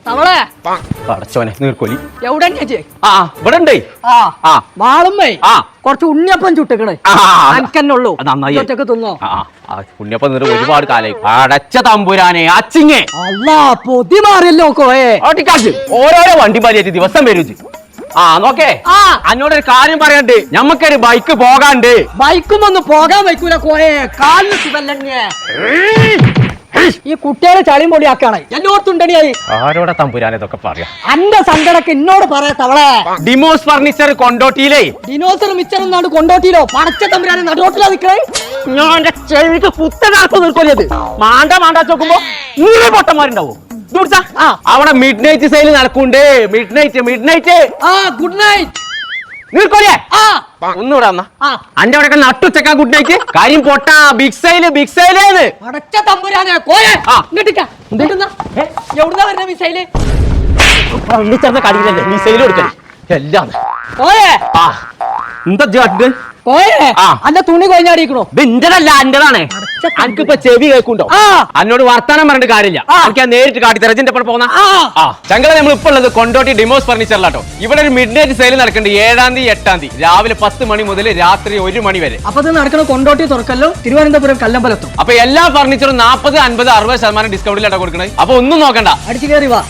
തവളെ പടച്ചോനെ നീർക്കോലി എവിടെ ഇവിടെ ഉണ്ടേ വാളുമ്മേ കുറച്ച് ഉണ്ണിയപ്പം ചുട്ടിക്കണേ അനക്കന്നുള്ളൂ നന്നായി ഒറ്റക്ക് തിന്നോ ഉണ്ണിയപ്പം നീർ ഒരുപാട് കാലായി അടച്ച തമ്പുരാനെ അച്ചിങ്ങേ അല്ലാ പൊതി മാറിയല്ലോ കോയെ ഓരോരോ വണ്ടി പാലിയായിട്ട് ദിവസം വരും നോക്കേ എന്നോടൊരു കാര്യം പറയണ്ട് ഞമ്മക്കൊരു ബൈക്ക് പോകാണ്ട് ബൈക്കും ഒന്ന് പോകാൻ വയ്ക്കൂല കോയെ കാലിന് സുഖല്ലേ ഈ കുട്ടികളെ ചളിയും പൊടിയാക്കാണ് എന്നോർത്തുണ്ടണിയായി ആരോടെ തമ്പുരാനെ ഇതൊക്കെ പറയാ അന്റെ സങ്കടക്ക് എന്നോട് പറയാ തവളെ ഡിമോസ് ഫർണിച്ചർ കൊണ്ടോട്ടിയിലേ ഡിനോസർ മിച്ചറും നാട് കൊണ്ടോട്ടിയിലോ പടച്ച തമ്പുരാനെ നടുവോട്ടിലാ നിക്കണേ ഞാൻ ചെവിക്ക് പുത്തനാർപ്പ് നിൽക്കൊല്ലത് മാണ്ട ചോക്കുമ്പോ നൂറ് പൊട്ടന്മാരുണ്ടാവും അവിടെ മിഡ് നൈറ്റ് സെയിൽ നടക്കുന്നുണ്ട് മിഡ് നൈറ്റ് ഗുഡ് നൈറ്റ് നീർക്കോലിയേ ഒന്നുകൂടെ വന്നാ അന്റെ അവിടെ നട്ടുച്ചക്കാ ഗുഡ് നൈറ്റ് കാര്യം പൊട്ട ബിഗ് സൈല് അടച്ച തമ്പുരാനെ കോയെ എവിടുന്നാ വരുന്ന മിസൈല് കടിയിലല്ലേ മിസൈല് കൊടുക്കല് എല്ലാം കോയെ എന്താ ജാട്ട് കോയെ അന്റെ തുണി കൊഞ്ഞാടിക്കണോ ഇത് ഇന്റതല്ല എന്റേതാണ് എനിക്കിപ്പോ ചെവി കേൾക്കുണ്ടോ എന്നോട് വർത്താനം പറഞ്ഞിട്ട് കാര്യമില്ല എനിക്ക് ഞാൻ നേരിട്ട് കാട്ടി തെരച്ചിന്റെ പോന്ന ചങ്കള നമ്മൾ ഇപ്പൊ ഉള്ളത് കൊണ്ടോട്ടി ഡിമോസ് ഫർണിച്ചറിലാട്ടോ ഇവിടെ ഒരു മിഡ് നൈറ്റ് സെയിൽ നടക്കുന്നുണ്ട് 7-ാം തീയതി 8-ാം തീയതി രാവിലെ 10 മണി മുതൽ രാത്രി 1 മണി വരെ അപ്പൊ ഇത് നടക്കുന്ന കൊണ്ടോട്ടി തുറക്കല്ലോ തിരുവനന്തപുരം കല്ലമ്പലത്തും അപ്പൊ എല്ലാ ഫർണിച്ചറും 40, 50, 60% ഡിസ്കൗണ്ടിലാട്ടോ കൊടുക്കണേ അപ്പൊ ഒന്നും നോക്കണ്ട അടിച്ചു കയറി വാ